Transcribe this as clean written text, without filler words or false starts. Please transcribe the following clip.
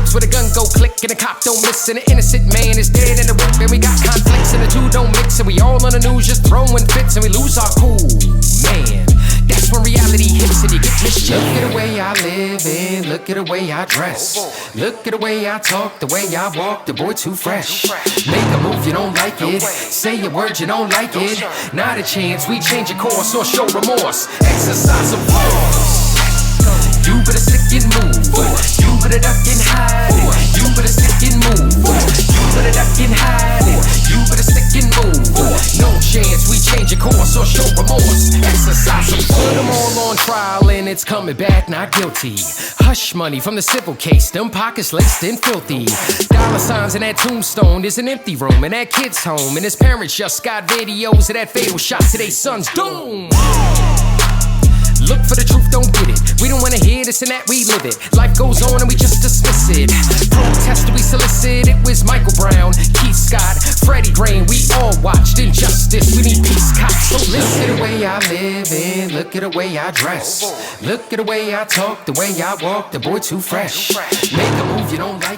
bricks with a gun go click and the cop don't miss and the innocent man is dead in the whip and we got conflicts and the two don't mix and we all on the news just throwing fits and we lose our cool. Man, that's when reality hits and you get mischief. Look at the way I live and look at the way I dress. Look at the way I talk, the way I walk, the boy too fresh. Make a move, you don't like it. Say a word, you don't like it. Not a chance, we change your course or show remorse. Exercise of force. You better stick and move. You better duck and hide. You better stick and move. You better duck and hide. You better stick and move. No chance, we change your course or show remorse. Exercise some force. Put them all on trial and it's coming back not guilty. Hush money from the civil case, them pockets laced and filthy. Dollar signs in that tombstone, there's an empty room in that kid's home. And his parents just got videos of that fatal shot to their son's doom. Look for the truth, don't get it. We don't wanna hear this and that, we live it. Life goes on and we just dismiss it. Protest we solicit, it was Michael Brown, Keith Scott, Freddie Green. We all watched injustice, we need peace cops. So listen. Look at the way I live and look at the way I dress. Look at the way I talk, the way I walk, the boy too fresh. Make a move, you don't like it.